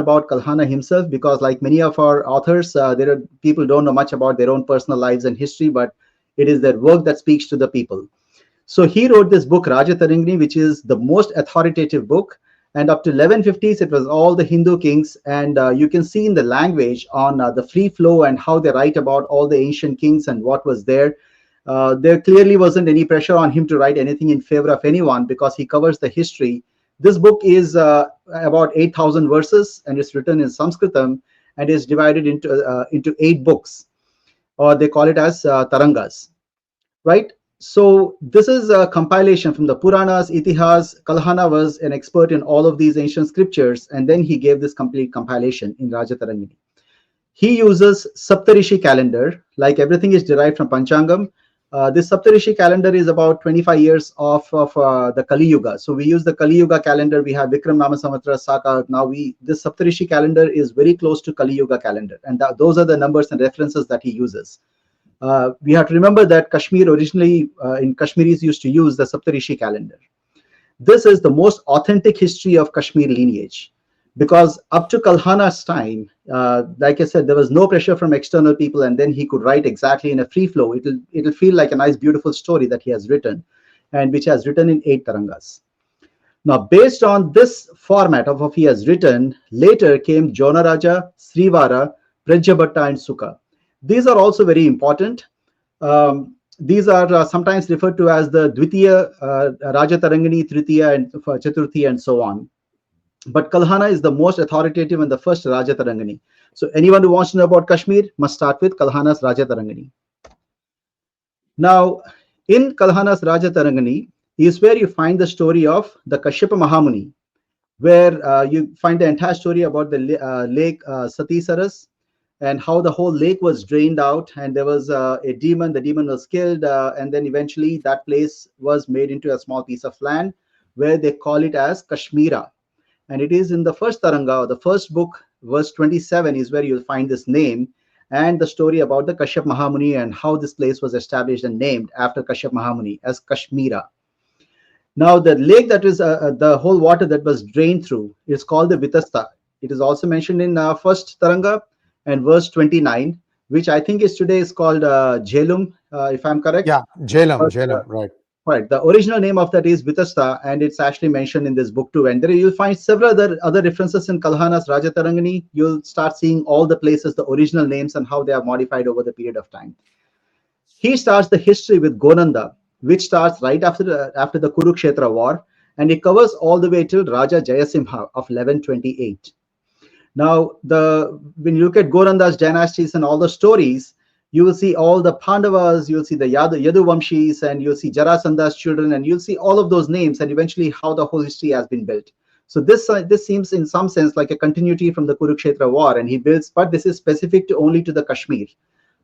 about Kalhana himself, because like many of our authors, people don't know much about their own personal lives and history, but it is their work that speaks to the people. So he wrote this book, Raja Tarangini, which is the most authoritative book. And up to 1150s, it was all the Hindu kings. And you can see in the language on the free flow and how they write about all the ancient kings and what was there. There clearly wasn't any pressure on him to write anything in favor of anyone, because he covers the history. This book is about 8,000 verses, and it's written in Sanskritam, and is divided into 8 books, or they call it as tarangas, right? So this is a compilation from the Puranas, Itihas. Kalhana was an expert in all of these ancient scriptures, and then he gave this complete compilation in Raja Tarangini. He uses Saptarishi calendar, like everything is derived from Panchangam. This Saptarishi calendar is about 25 years of the Kali Yuga. So we use the Kali Yuga calendar. We have Vikram Nama Samvatra, Saka. Now this Saptarishi calendar is very close to Kali Yuga calendar, and those are the numbers and references that he uses. We have to remember that Kashmir originally, in Kashmiris used to use the Saptarishi calendar. This is the most authentic history of Kashmir lineage, because up to Kalhana's time, like I said, there was no pressure from external people, and then he could write exactly in a free flow. It'll feel like a nice, beautiful story that he has written, and which has written in 8 tarangas. Now, based on this format of what he has written, later came Jonaraja, Srivara, Prajabhatta, and Sukha. These are also very important. These are sometimes referred to as the Dvitiya, Raja Tarangini, Tritiya, and Chaturthi, and so on. But Kalhana is the most authoritative and the first Raja Tarangini. So anyone who wants to know about Kashmir must start with Kalhana's Raja Tarangini. Now, in Kalhana's Raja Tarangini is where you find the story of the Kashyapa Mahamuni. where you find the entire story about the lake 𝗝ции𝗘𝗦, and how the whole lake was drained out, and there was a demon. The demon was killed, and then eventually that place was made into a small piece of land where they call it as Kashmira. And it is in the first Taranga, or the first book, verse 27, is where you'll find this name and the story about the Kashyap Mahamuni and how this place was established and named after Kashyap Mahamuni as Kashmira. Now, the lake that is the whole water that was drained through is called the Vitasta. It is also mentioned in first Taranga and verse 29, which I think is today is called Jhelum, if I'm correct. Yeah, Jhelum, right. Right. The original name of that is Vitasta, and it's actually mentioned in this book too. And there you'll find several other references in Kalhana's Raja Tarangani. You'll start seeing all the places, the original names, and how they are modified over the period of time. He starts the history with Gonanda, which starts right after the Kurukshetra war, and it covers all the way till Raja Jayasimha of 1128. Now, when you look at Goranda's dynasties and all the stories, you will see all the Pandavas, you'll see the Yaduvamshis, and you'll see Jarasanda's children, and you'll see all of those names, and eventually how the whole history has been built. So this seems in some sense like a continuity from the Kurukshetra war, and he builds, but this is specific only to the Kashmir,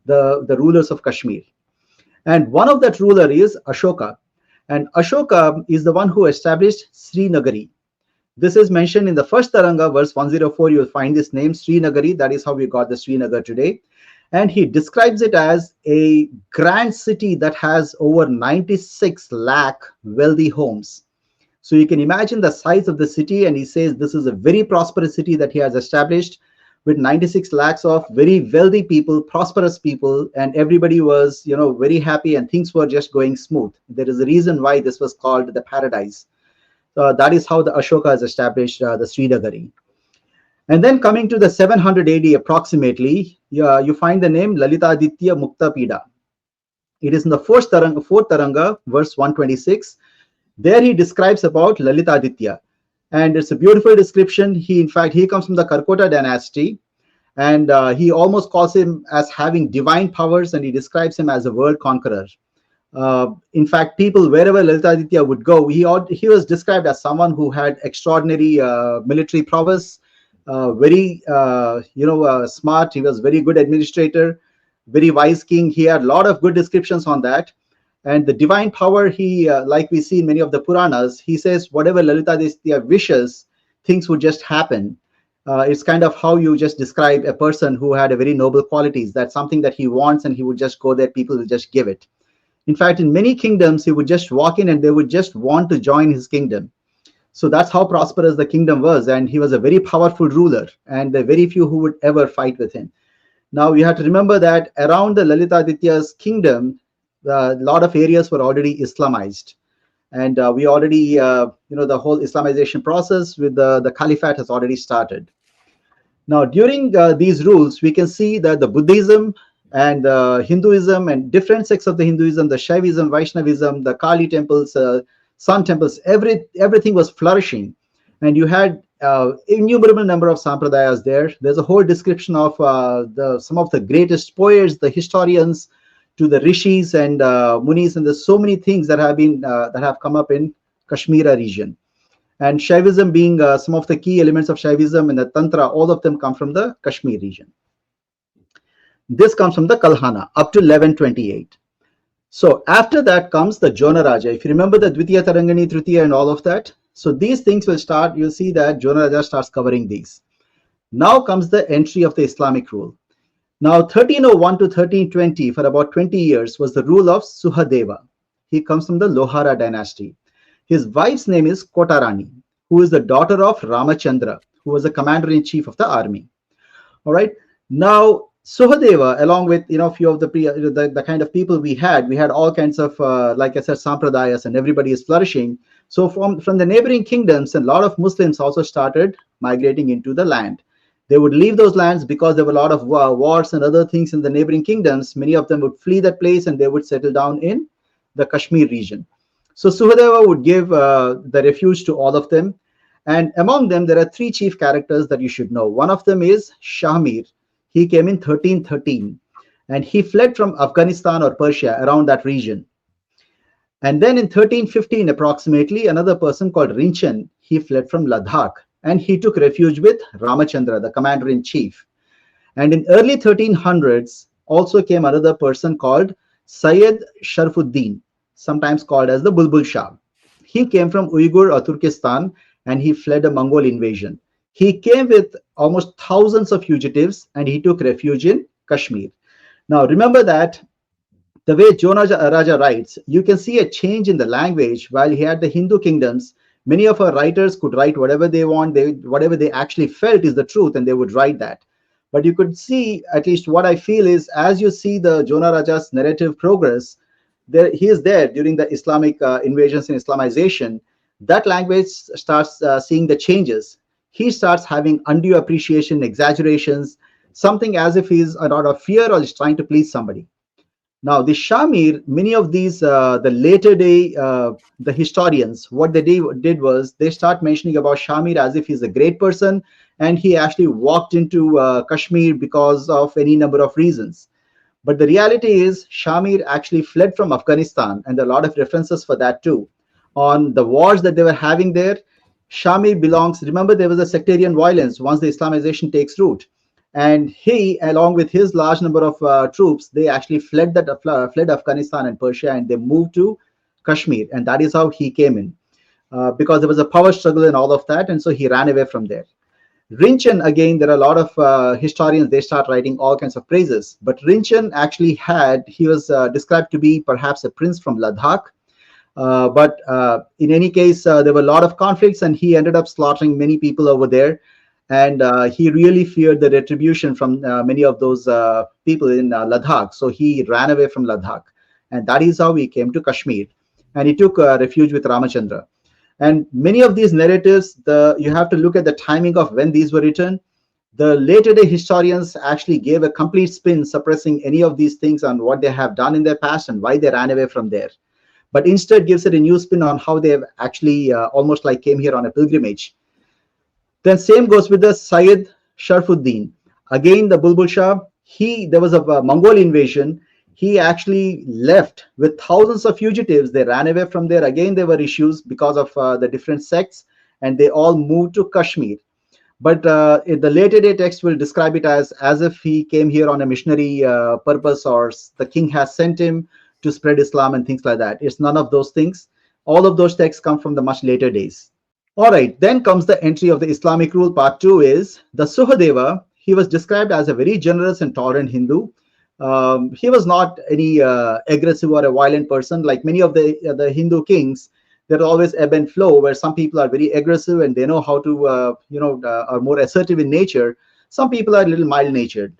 the rulers of Kashmir. And one of that ruler is Ashoka. And Ashoka is the one who established Srinagari. This is mentioned in the first Taranga, verse 104. You'll find this name, Srinagari. That is how we got the Srinagar today. And he describes it as a grand city that has over 96 lakh wealthy homes. So you can imagine the size of the city. And he says this is a very prosperous city that he has established with 96 lakhs of very wealthy people, prosperous people, and everybody was, very happy, and things were just going smooth. There is a reason why this was called the paradise. That is how the Ashoka has established the Srinagari. And then coming to the 700 AD approximately, you find the name Lalitaditya Muktapida. It is in the fourth Taranga, verse 126. There he describes about Lalitaditya. And it's a beautiful description. He comes from the Karkota dynasty, and he almost calls him as having divine powers, and he describes him as a world conqueror. In fact, people wherever Lalitaditya would go, he was described as someone who had extraordinary military prowess, very smart. He was very good administrator, very wise king. He had a lot of good descriptions on that. And the divine power, he like we see in many of the Puranas, he says whatever Lalitaditya wishes, things would just happen. It's kind of how you just describe a person who had a very noble qualities. That's something that he wants, and he would just go there, people will just give it. In fact, in many kingdoms, he would just walk in and they would just want to join his kingdom. So that's how prosperous the kingdom was. And he was a very powerful ruler, and there are very few who would ever fight with him. Now, you have to remember that around the Lalitaditya's kingdom, a lot of areas were already Islamized. And we already, the whole Islamization process with the Caliphate has already started. Now, during these rules, we can see that the Buddhism and Hinduism and different sects of the Hinduism, the Shaivism, Vaishnavism, the Kali temples, sun temples, everything was flourishing. And you had innumerable number of sampradayas there. There's a whole description of some of the greatest poets, the historians, to the rishis and munis, and there's so many things that have come up in Kashmira region. And Shaivism being some of the key elements of Shaivism and the Tantra, all of them come from the Kashmir region. This comes from the Kalhana up to 1128. So after that comes the Jona Raja. If you remember the Dvitiya Tarangani, Tritiya and all of that, so these things will start, you'll see that Jona Raja starts covering these. Now comes the entry of the Islamic rule. Now 1301 to 1320, for about 20 years, was the rule of Suhadeva. He comes from the Lohara dynasty. His wife's name is Kotarani, who is the daughter of Ramachandra, who was the commander-in-chief of the army. All right. Now, Suhadeva, along with few of the kind of people we had all kinds of like I said, sampradayas, and everybody is flourishing. So from the neighboring kingdoms, a lot of Muslims also started migrating into the land. They would leave those lands because there were a lot of wars and other things in the neighboring kingdoms. Many of them would flee that place and they would settle down in the Kashmir region. So Suhadeva would give the refuge to all of them. And among them, there are three chief characters that you should know. One of them is Shahmir. He came in 1313 and he fled from Afghanistan or Persia, around that region. And then in 1315 approximately, another person called Rinchen, he fled from Ladakh. and he took refuge with Ramachandra, the commander-in-chief. And in early 1300s also came another person called Sayyid Sharfuddin, sometimes called as the Bulbul Shah. He came from Uyghur or Turkestan, and he fled a Mongol invasion. He came with almost thousands of fugitives, and he took refuge in Kashmir. Now remember that the way Jonah Raja writes, you can see a change in the language. While he had the Hindu kingdoms, many of our writers could write whatever they want, whatever they actually felt is the truth, and they would write that. But you could see, at least what I feel is, as you see the Jonah Raja's narrative progress, there he is there during the Islamic invasions and Islamization. That language starts seeing the changes. He starts having undue appreciation, exaggerations, something as if he's out of fear or is trying to please somebody. Now, the Shamir, many of these, the later day, the historians, what they did was they start mentioning about Shamir as if he's a great person, and he actually walked into Kashmir because of any number of reasons. But the reality is, Shamir actually fled from Afghanistan, and there are a lot of references for that too. On the wars that they were having there, Shamir belongs, remember there was a sectarian violence once the Islamization takes root. And he, along with his large number of troops, they actually fled Afghanistan and Persia, and they moved to Kashmir. And that is how he came in, because there was a power struggle and all of that. And so he ran away from there. Rinchen, again, there are a lot of historians, they start writing all kinds of praises. But Rinchen actually he was described to be perhaps a prince from Ladakh. But in any case, there were a lot of conflicts, and he ended up slaughtering many people over there. And he really feared the retribution from many of those people in Ladakh. So he ran away from Ladakh. And that is how he came to Kashmir. And he took refuge with Ramachandra. And many of these narratives, you have to look at the timing of when these were written. The later day historians actually gave a complete spin, suppressing any of these things on what they have done in their past and why they ran away from there. But instead gives it a new spin on how they have actually almost like came here on a pilgrimage. Then same goes with the Sayyid Sharfuddin. Again, the Bulbul Shah, there was a Mongol invasion. He actually left with thousands of fugitives. They ran away from there. Again, there were issues because of the different sects, and they all moved to Kashmir. But in the later day text will describe it as if he came here on a missionary purpose, or the king has sent him to spread Islam and things like that. It's none of those things. All of those texts come from the much later days. All right, then comes the entry of the Islamic rule. Part 2 is the Suhadeva. He was described as a very generous and tolerant Hindu. He was not any aggressive or a violent person. Like many of the Hindu kings, there's always ebb and flow, where some people are very aggressive and they know how to, are more assertive in nature. Some people are a little mild-natured.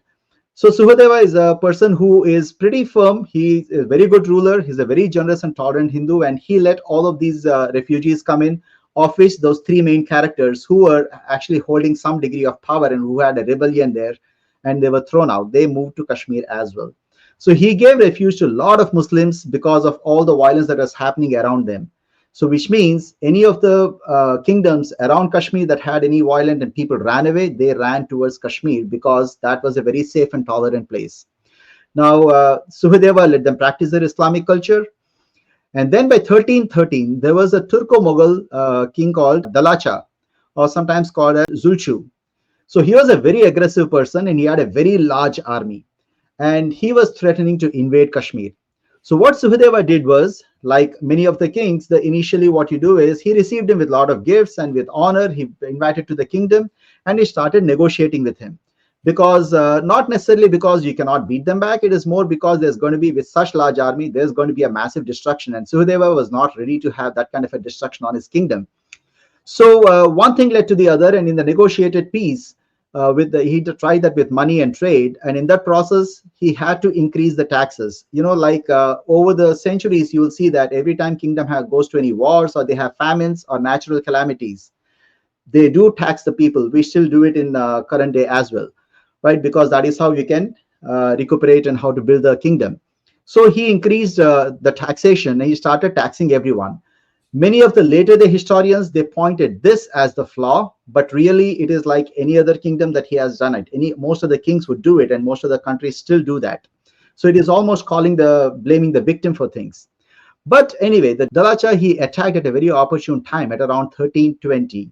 So Suhadeva is a person who is pretty firm. He is a very good ruler. He's a very generous and tolerant Hindu, and he let all of these refugees come in, of which those three main characters who were actually holding some degree of power and who had a rebellion there, and they were thrown out. They moved to Kashmir as well. So he gave refuge to a lot of Muslims because of all the violence that was happening around them. So which means any of the kingdoms around Kashmir that had any violence and people ran away, they ran towards Kashmir because that was a very safe and tolerant place. Now, Suhadeva let them practice their Islamic culture. And then by 1313, there was a Turko-Mughal king called Dalacha, or sometimes called as Zulchu. So he was a very aggressive person, and he had a very large army. And he was threatening to invade Kashmir. So what Suhadeva did was, like many of the kings, initially what you do is he received him with a lot of gifts and with honor. He invited to the kingdom, and he started negotiating with him. Because not necessarily because you cannot beat them back, it is more because there's going to be, with such large army, there's going to be a massive destruction. And Suhadeva was not ready to have that kind of a destruction on his kingdom. So one thing led to the other, and in the negotiated peace, he tried that with money and trade, and in that process he had to increase the taxes. Over the centuries, you will see that every time kingdom goes to any wars, or they have famines or natural calamities, they do tax the people. We still do it in current day as well, right? Because that is how you can recuperate and how to build the kingdom. So he increased the taxation, and he started taxing everyone. Many of the later day historians, they pointed this as the flaw, but really it is like any other kingdom that he has done it. Most of the kings would do it, and most of the countries still do that. So it is almost blaming the victim for things. But anyway, the Dalacha, he attacked at a very opportune time at around 1320.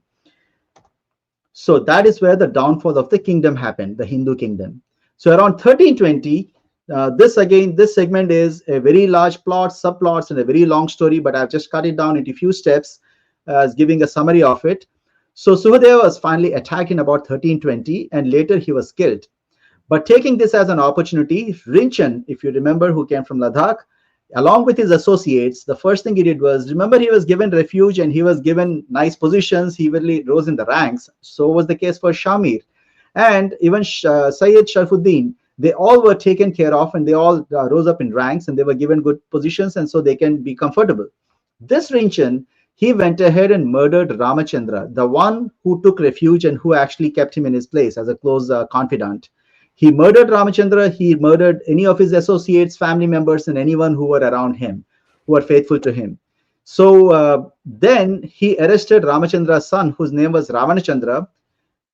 So that is where the downfall of the kingdom happened, the Hindu kingdom. So around 1320, this segment is a very large plot, subplots, and a very long story, but I've just cut it down into few steps as giving a summary of it. So Suhadeva was finally attacked in about 1320, and later he was killed. But taking this as an opportunity, Rinchen, if you remember, who came from Ladakh, along with his associates, the first thing he did was, remember, he was given refuge and he was given nice positions. He really rose in the ranks. So was the case for Shamir. And even Sayyid Sharfuddin, they all were taken care of, and they all rose up in ranks, and they were given good positions, and so they can be comfortable. This Rinchen, he went ahead and murdered Ramachandra, the one who took refuge and who actually kept him in his place as a close confidant. He murdered Ramachandra, he murdered any of his associates, family members, and anyone who were around him, who were faithful to him. So then he arrested Ramachandra's son, whose name was Ravanachandra,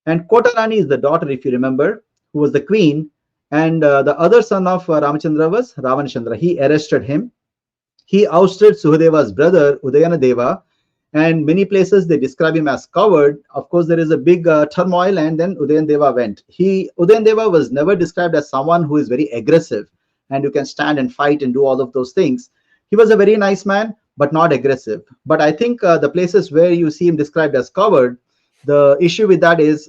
and Kotarani is the daughter, if you remember, who was the queen, and the other son of Ramachandra was Ravanachandra. He arrested him. He ousted Suhadeva's brother, Udayanadeva, and many places they describe him as coward. Of course, there is a big turmoil, and then Udayanadeva went. Udayanadeva was never described as someone who is very aggressive and who can stand and fight and do all of those things. He was a very nice man, but not aggressive. But I think the places where you see him described as coward, the issue with that is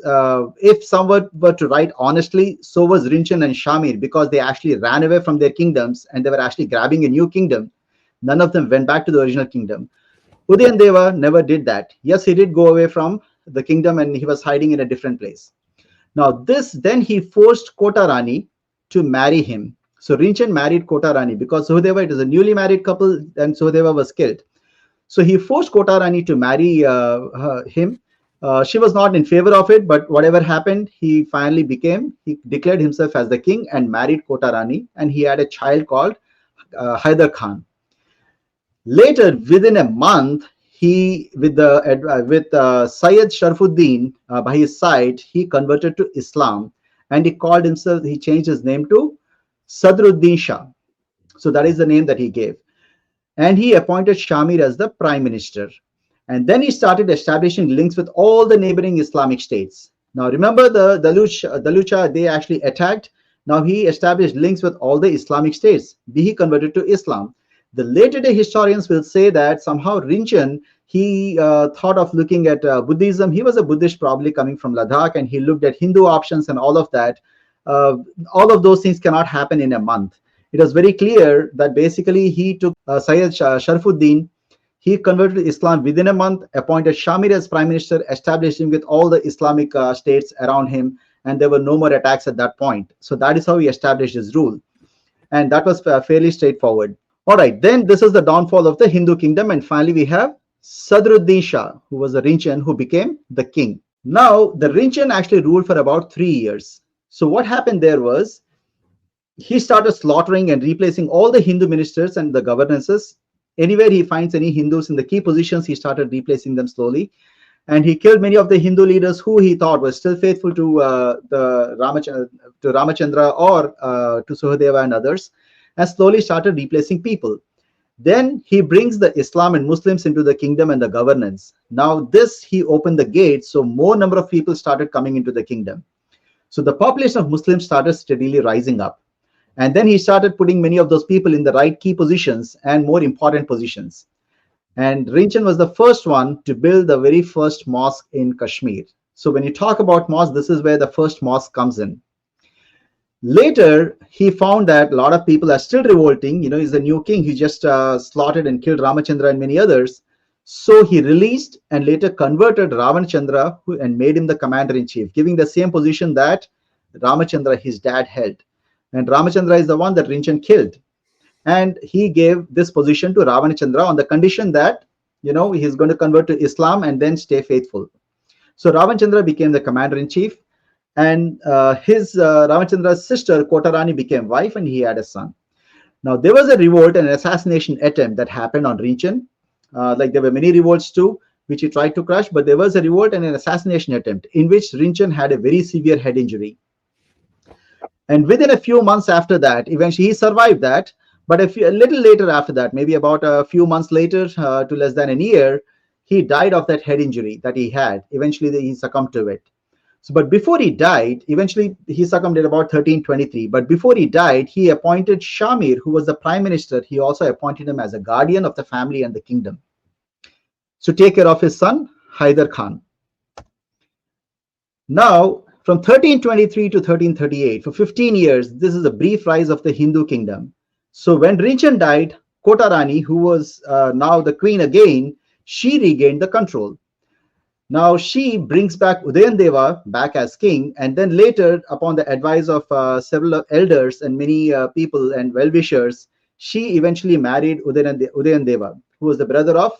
if someone were to write honestly, so was Rinchen and Shamir, because they actually ran away from their kingdoms and they were actually grabbing a new kingdom. None of them went back to the original kingdom. Udayanadeva never did that. Yes, he did go away from the kingdom and he was hiding in a different place. Now then he forced Kotarani to marry him. So Rinchen married Kotarani because Suhadeva, it is a newly married couple, and Suhadeva was killed. So he forced Kotarani to marry him. She was not in favor of it, but whatever happened, he declared himself as the king and married Kotarani, and he had a child called Hyder Khan. Later, within a month, with Sayyid Sharfuddin by his side, he converted to Islam, and he changed his name to Sadruddin Shah. So that is the name that he gave. And he appointed Shamir as the prime minister. And then he started establishing links with all the neighboring Islamic states. Now remember, the Dalucha, they actually attacked. Now he established links with all the Islamic states. He converted to Islam. The later day historians will say that somehow Rinchen, he thought of looking at Buddhism. He was a Buddhist, probably coming from Ladakh, and he looked at Hindu options and all of that. All of those things cannot happen in a month. It was very clear that basically he took Sayyid Sharfuddin, he converted to Islam within a month, appointed Shamir as prime minister, established him with all the Islamic states around him, and there were no more attacks at that point. So that is how he established his rule. And that was fairly straightforward. All right, then this is the downfall of the Hindu kingdom, and finally we have Sadruddin Shah, who was a Rinchen who became the king. Now, the Rinchen actually ruled for about 3 years. So what happened there was, he started slaughtering and replacing all the Hindu ministers and the governances. Anywhere he finds any Hindus in the key positions, he started replacing them slowly. And he killed many of the Hindu leaders who he thought were still faithful to Ramachandra or to Suhadeva and others, and slowly started replacing people. Then he brings the Islam and Muslims into the kingdom and the governance. Now he opened the gates, so more number of people started coming into the kingdom. So the population of Muslims started steadily rising up. And then he started putting many of those people in the right key positions and more important positions. And Rinchen was the first one to build the very first mosque in Kashmir. So when you talk about mosque, this is where the first mosque comes in. Later, he found that a lot of people are still revolting. He's the new king. He just slaughtered and killed Ramachandra and many others. So he released and later converted Ravanachandra and made him the commander-in-chief, giving the same position that Ramachandra, his dad, held. And Ramachandra is the one that Rinchen killed. And he gave this position to Ravanachandra on the condition that, he's going to convert to Islam and then stay faithful. So Ravanachandra became the commander-in-chief. And Ramachandra's sister Kotarani became wife, and he had a son. Now there was a revolt and an assassination attempt that happened on Rinchen. Like there were many revolts too, which he tried to crush, but there was a revolt and an assassination attempt in which Rinchen had a very severe head injury. And within a few months after that, eventually he survived that, but a little later after that, maybe about a few months later to less than a year, he died of that head injury that he had. Eventually he succumbed to it. So, but before he died, eventually he succumbed at about 1323. But before he died, he appointed Shamir, who was the prime minister. He also appointed him as a guardian of the family and the kingdom, to take care of his son, Hyder Khan. Now, from 1323 to 1338, for 15 years, this is a brief rise of the Hindu kingdom. So when Rinchen died, Kota Rani, who was now the queen again, she regained the control. Now she brings back Udayandeva back as king, and then later, upon the advice of several elders and many people and well-wishers, she eventually married Udayandeva, who was the brother of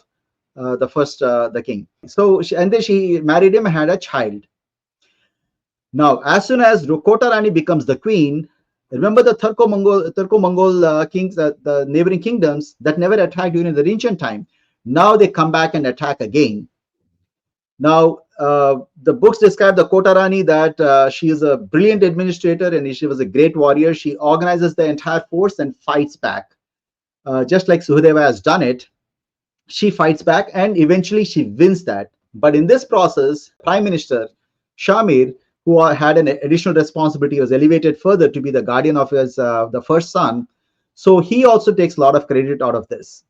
the king. So, and then she married him and had a child. Now, as soon as Kota Rani becomes the queen, remember the Turko-Mongol kings, the neighboring kingdoms that never attacked during the Rinchen time. Now they come back and attack again. Now, the books describe the Kota Rani that she is a brilliant administrator and she was a great warrior. She organizes the entire force and fights back. Just like Suhadeva has done it, she fights back and eventually she wins that. But in this process, Prime Minister Shamir, who had an additional responsibility, was elevated further to be the guardian of his the first son. So he also takes a lot of credit out of this.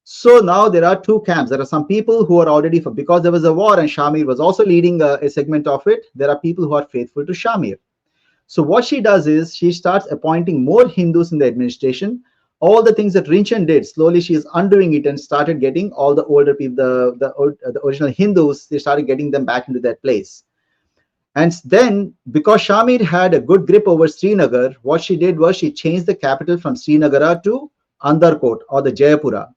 So now there are two camps. There are some people who are already, because there was a war and Shamir was also leading a segment of it, there are people who are faithful to Shamir. So what she does is she starts appointing more Hindus in the administration. All the things that Rinchen did, slowly she is undoing it and started getting all the older people, the original Hindus, they started getting them back into their place. And then, because Shamir had a good grip over Srinagar, what she did was she changed the capital from Srinagar to Andarkot, or the Jayapura,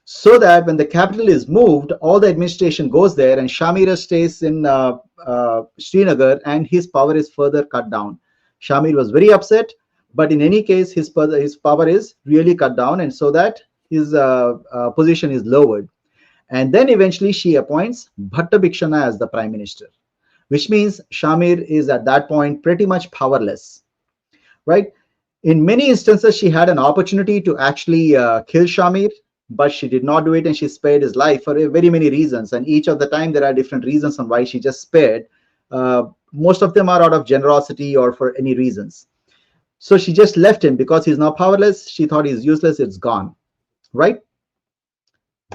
so that when the capital is moved, all the administration goes there and Shamir stays in Srinagar, and his power is further cut down. Shamir was very upset, but in any case, his power is really cut down, and so that his position is lowered. And then eventually she appoints Bhattabhikshana as the prime minister, which means Shamir is at that point pretty much powerless, right? In many instances, she had an opportunity to actually kill Shamir, but she did not do it, and she spared his life for very many reasons. And each of the time, there are different reasons on why she just spared. Most of them are out of generosity or for any reasons. So she just left him because he's now powerless. She thought he's useless, it's gone, right?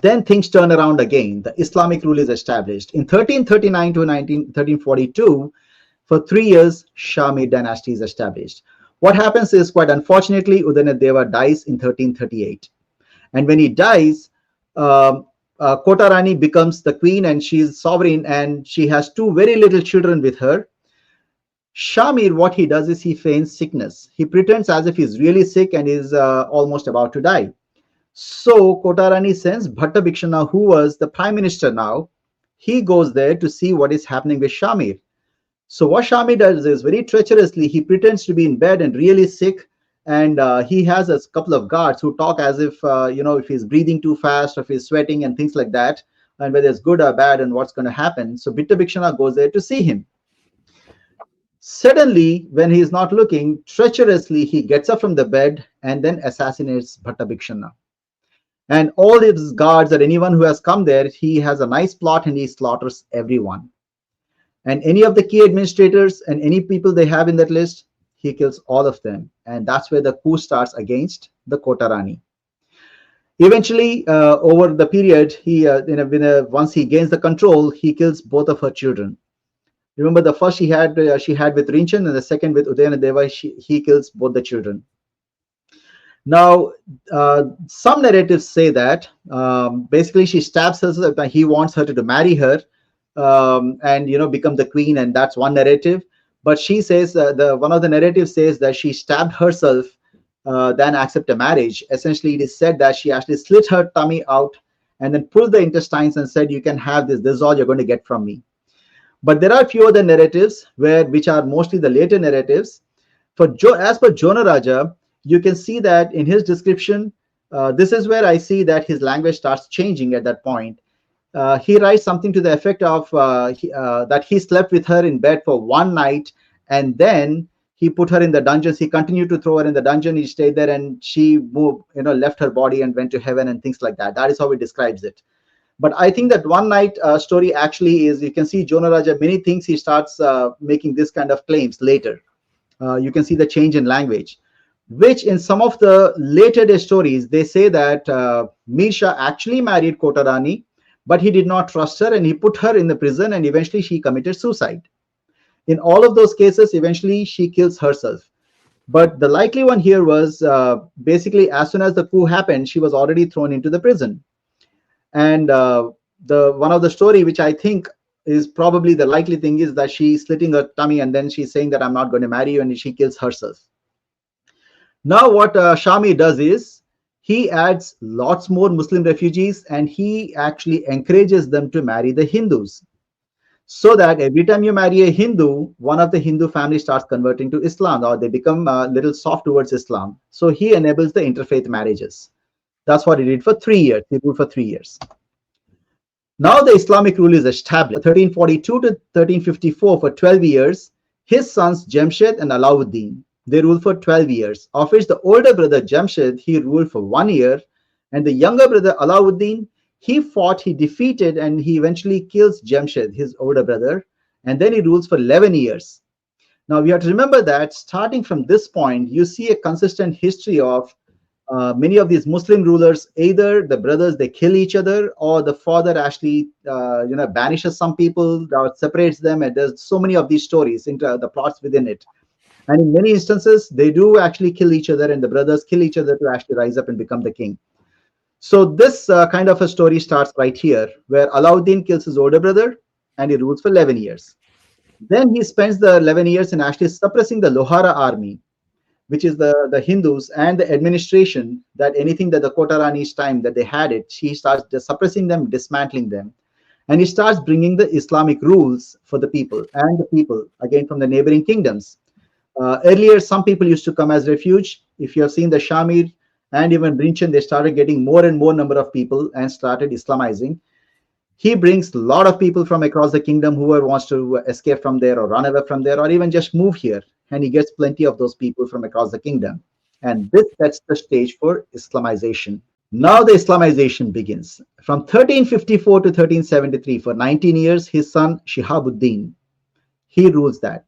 Then things turn around again. The Islamic rule is established. In 1339 to 1342, for 3 years, Shamir dynasty is established. What happens is, quite unfortunately, Udayadeva dies in 1338. And when he dies, Kota Rani becomes the queen and she is sovereign, and she has two very little children with her. Shamir, what he does is he feigns sickness. He pretends as if he's really sick and is almost about to die. So Kota Rani sends Bhattabhikshana, who was the prime minister now. He goes there to see what is happening with Shamir. So what Shamir does is, very treacherously, he pretends to be in bed and really sick, and he has a couple of guards who talk as if, if he's breathing too fast, or if he's sweating and things like that, and whether it's good or bad and what's going to happen. So Bhattabhikshana goes there to see him. Suddenly, when he is not looking, treacherously, he gets up from the bed and then assassinates Bhattabhikshana. And all his guards or anyone who has come there, he has a nice plot and he slaughters everyone. And any of the key administrators and any people they have in that list, he kills all of them. And that's where the coup starts against the Kota Rani. Eventually, over the period, he once he gains the control, he kills both of her children. Remember, the first she had with Rinchen, and the second with Udayadeva, he kills both the children. Now, some narratives say that basically she stabs herself. He wants her to marry her and become the queen, and that's one narrative. But she says one of the narratives says that she stabbed herself than accept a marriage. Essentially, it is said that she actually slit her tummy out and then pulled the intestines and said, "You can have this. This is all you're going to get from me." But there are a few other narratives which are mostly the later narratives. As per Jonah Raja, you can see that in his description, this is where I see that his language starts changing at that point. He writes something to the effect of that he slept with her in bed for one night, and then he put her in the dungeons. He continued to throw her in the dungeon. He stayed there, and she moved, left her body and went to heaven and things like that. That is how he describes it. But I think that one night story actually is, you can see Jonah Raja, many things he starts making this kind of claims later. You can see the change in language, which in some of the later day stories, they say that Mir Shah actually married Kota Rani, but he did not trust her and he put her in the prison, and eventually she committed suicide. In all of those cases, eventually she kills herself. But the likely one here was basically as soon as the coup happened, she was already thrown into the prison. And the one of the story which I think is probably the likely thing is that she's slitting her tummy and then she's saying that I'm not going to marry you, and she kills herself. Now what Shami does is he adds lots more Muslim refugees, and he actually encourages them to marry the Hindus, so that every time you marry a Hindu, one of the Hindu family starts converting to Islam, or they become a little soft towards Islam. So he enables the interfaith marriages. That's what he did for 3 years. He ruled for 3 years. Now the Islamic rule is established. 1342 to 1354, for 12 years, his sons Jamshed and Alauddin, they ruled for 12 years, of which the older brother Jamshed, he ruled for 1 year, and the younger brother Alauddin, he fought, he defeated, and he eventually kills Jamshed, his older brother, and then he rules for 11 years. Now we have to remember that starting from this point, you see a consistent history of many of these Muslim rulers, either the brothers, they kill each other, or the father actually banishes some people, or separates them, and there's so many of these stories into the plots within it. And in many instances, they do actually kill each other, and the brothers kill each other to actually rise up and become the king. So this kind of a story starts right here, where Alauddin kills his older brother, and he rules for 11 years. Then he spends the 11 years in actually suppressing the Lohara army, which is the Hindus and the administration, that anything that the Kota Rani's time that they had it, he starts suppressing them, dismantling them. And he starts bringing the Islamic rules for the people, and the people, again, from the neighboring kingdoms. Earlier, some people used to come as refuge. If you have seen the Shamir and even Brinchan, they started getting more and more number of people and started Islamizing. He brings a lot of people from across the kingdom, whoever wants to escape from there or run away from there or even just move here. And he gets plenty of those people from across the kingdom. And this sets the stage for Islamization. Now the Islamization begins. From 1354 to 1373, for 19 years, his son Shihabuddin, he rules that.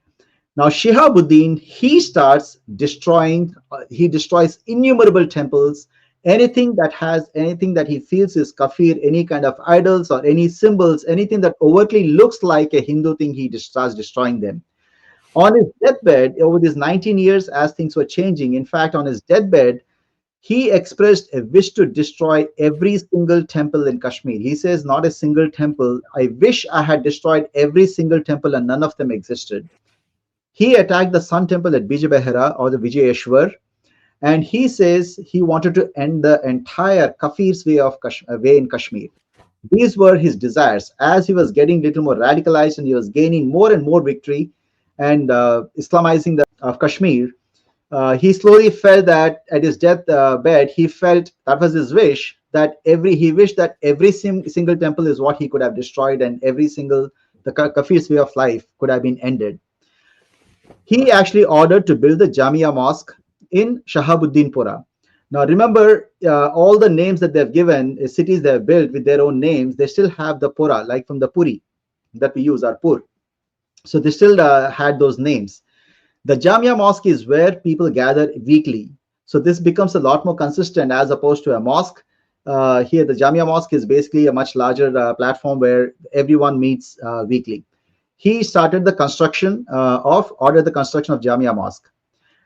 Now Shihabuddin, he starts destroying, he destroys innumerable temples, anything that he feels is kafir, any kind of idols or any symbols, anything that overtly looks like a Hindu thing, he starts destroying them. On his deathbed, over these 19 years, as things were changing, in fact, on his deathbed, he expressed a wish to destroy every single temple in Kashmir. He says, not a single temple. I wish I had destroyed every single temple and none of them existed. He attacked the Sun Temple at PGurus or the Vijayeshwar, and he says he wanted to end the entire Kafir's way in Kashmir. These were his desires. As he was getting little more radicalized and he was gaining more and more victory and Islamizing of Kashmir, he slowly felt that at his death bed, he felt that was his wish, that he wished that every single temple is what he could have destroyed, and every single the Kafir's way of life could have been ended. He actually ordered to build the Jamia Mosque in Shahabuddinpura. Now remember, all the names that they've given, cities they've built with their own names, they still have the Pura, like from the Puri that we use, our Pur. So they still had those names. The Jamia Mosque is where people gather weekly. So this becomes a lot more consistent as opposed to a mosque. Here, the Jamia Mosque is basically a much larger platform where everyone meets weekly. He started the construction ordered the construction of Jamia Mosque.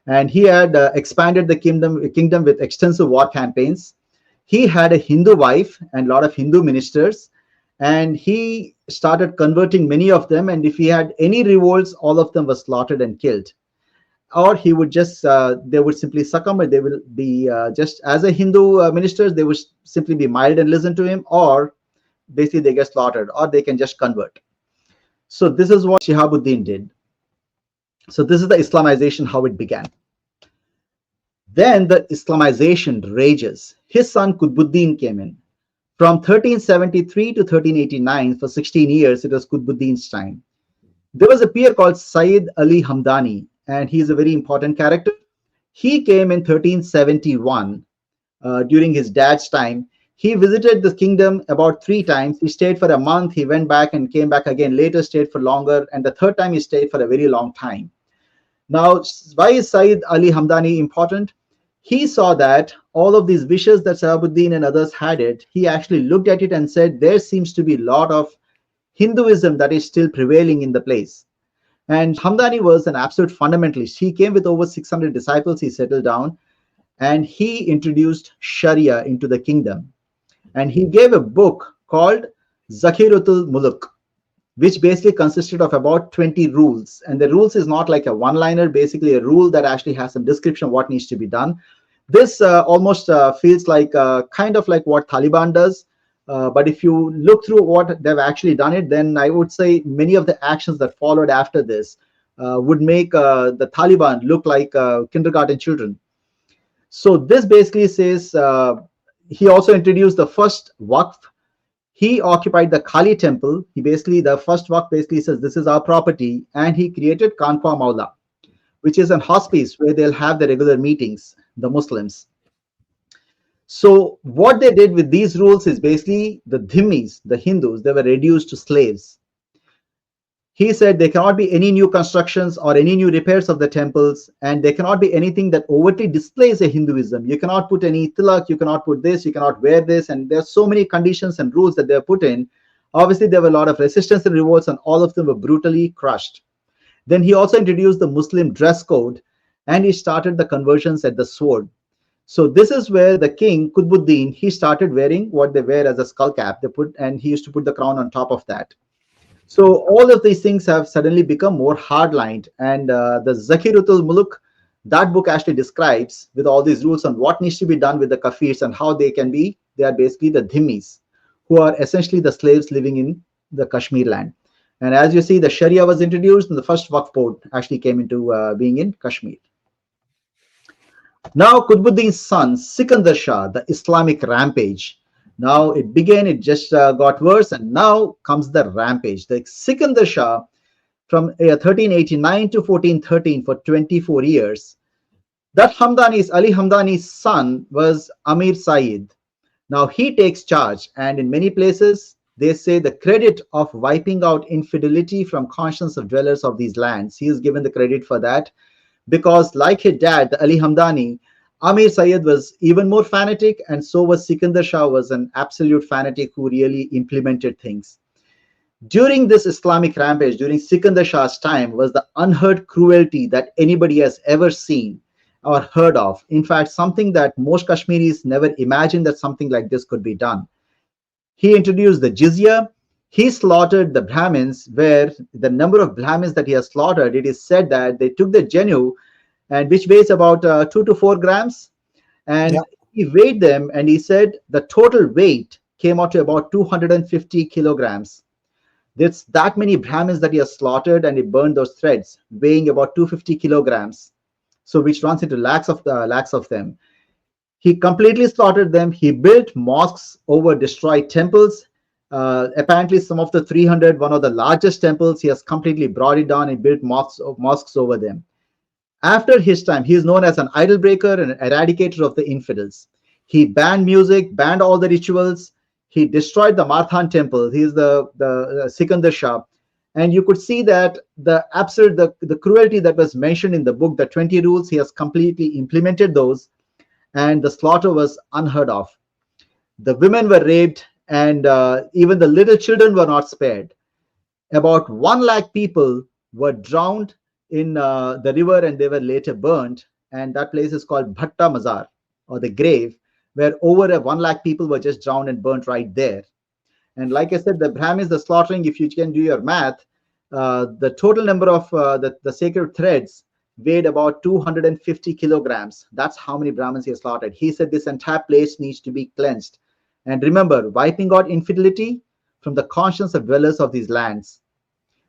And he had expanded the kingdom with extensive war campaigns. He had a Hindu wife and a lot of Hindu ministers, and he started converting many of them. And if he had any revolts, all of them were slaughtered and killed. Or he would just, they would simply succumb, and they will be just as a Hindu ministers, they would simply be mild and listen to him, or basically they get slaughtered, or they can just convert. So this is what Shihabuddin did. So this is the Islamization, how it began. Then the Islamization rages. His son Qutbuddin came in. From 1373 to 1389, for 16 years, it was Qutbuddin's time. There was a peer called Sayyid Ali Hamdani, and he's a very important character. He came in 1371 during his dad's time. He visited the kingdom about 3 times. He stayed for a month, he went back and came back again, later stayed for longer, and the third time he stayed for a very long time. Now, why is Sayyid Ali Hamdani important? He saw that all of these wishes that Sahabuddin and others had it, he actually looked at it and said, there seems to be a lot of Hinduism that is still prevailing in the place. And Hamdani was an absolute fundamentalist. He came with over 600 disciples, he settled down, and he introduced Sharia into the kingdom. And he gave a book called 𝗥𝗘𝗙𝗘𝗦𝗏, which basically consisted of about 20 rules. And the rules is not like a one-liner, basically a rule that actually has some description of what needs to be done. This almost feels like kind of like what Taliban does. But if you look through what they've actually done it, then I would say many of the actions that followed after this would make the Taliban look like kindergarten children. So this basically says, he also introduced the first waqf. He occupied the Kali temple. The first waqf basically says, this is our property. And he created Kanqa Maula, which is an hospice where they'll have the regular meetings, the Muslims. So what they did with these rules is basically the dhimmis, the Hindus, they were reduced to slaves. He said there cannot be any new constructions or any new repairs of the temples, and there cannot be anything that overtly displays a Hinduism. You cannot put any tilak, you cannot put this, you cannot wear this, and there's so many conditions and rules that they're put in. Obviously, there were a lot of resistance and revolts, and all of them were brutally crushed. Then he also introduced the Muslim dress code, and he started the conversions at the sword. So this is where the king Qutbuddin, he started wearing what they wear as a skull cap. And he used to put the crown on top of that. So all of these things have suddenly become more hard-lined. And the 𝗥𝗘𝗙𝗘𝗦𝗏, that book actually describes with all these rules on what needs to be done with the kafirs and how they are basically the dhimmis, who are essentially the slaves living in the Kashmir land. And as you see, the Sharia was introduced and the first Waqf board actually came into being in Kashmir. Now, Qutbuddin's son, Sikandar Shah, the Islamic rampage. Now it began, it just got worse, and now comes the rampage. The Sikandar Shah, from 1389 to 1413, for 24 years, that Ali Hamdani's son was Amir Said. Now he takes charge, and in many places, they say the credit of wiping out infidelity from conscience of dwellers of these lands. He is given the credit for that. Because like his dad, the Ali Hamdani, Amir Said was even more fanatic, and so was Sikandar Shah, was an absolute fanatic who really implemented things. During this Islamic rampage, during Sikandar Shah's time, was the unheard cruelty that anybody has ever seen or heard of. In fact, something that most Kashmiris never imagined that something like this could be done. He introduced the jizya. He slaughtered the Brahmins, where the number of Brahmins that he has slaughtered, it is said that they took the genu, and which weighs about 2 to 4 grams, and he weighed them, and he said the total weight came out to about 250 kilograms. There's that many Brahmins that he has slaughtered, and he burned those threads, weighing about 250 kilograms, so which runs into lakhs of them. He completely slaughtered them. He built mosques over destroyed temples. Apparently some of the 300, one of the largest temples, he has completely brought it down and built mosques over them. After his time, he is known as an idol breaker and an eradicator of the infidels. He banned music, banned all the rituals. He destroyed the Marthan temple. He is the Sikandar Shah. And you could see that the cruelty that was mentioned in the book, the 20 rules, he has completely implemented those, and the slaughter was unheard of. The women were raped, and even the little children were not spared. About 1 lakh people were drowned in the river, and they were later burned. And that place is called Bhatta Mazar, or the grave, where over 1 lakh people were just drowned and burnt right there. And like I said, the Brahmins, the slaughtering, if you can do your math, the total number of the sacred threads weighed about 250 kilograms. That's how many Brahmins he slaughtered. He said this entire place needs to be cleansed. And remember, wiping out infidelity from the conscience of dwellers of these lands,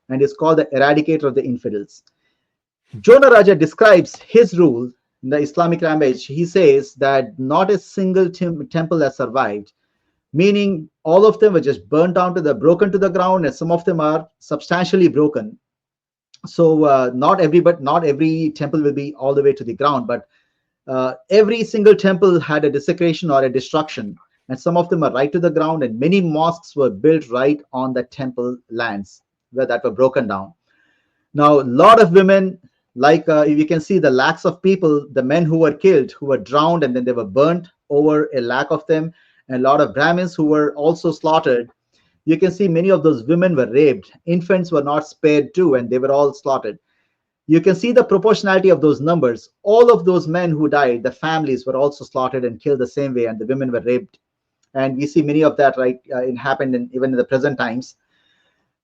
and is called the eradicator of the infidels. Jonah Raja describes his rule in the Islamic rampage. He says that not a single temple has survived, meaning all of them were just burnt down broken to the ground, and some of them are substantially broken. So not every temple will be all the way to the ground, but every single temple had a desecration or a destruction. and some of them are right to the ground, and many mosques were built right on the temple lands where that were broken down. Now, a lot of women, like if you can see the lakhs of people, the men who were killed, who were drowned, and then they were burnt, over a lakh of them, and a lot of Brahmins who were also slaughtered. You can see many of those women were raped. Infants were not spared too, and they were all slaughtered. You can see the proportionality of those numbers. All of those men who died, the families were also slaughtered and killed the same way, and the women were raped. And we see many of that, right, it happened even in the present times.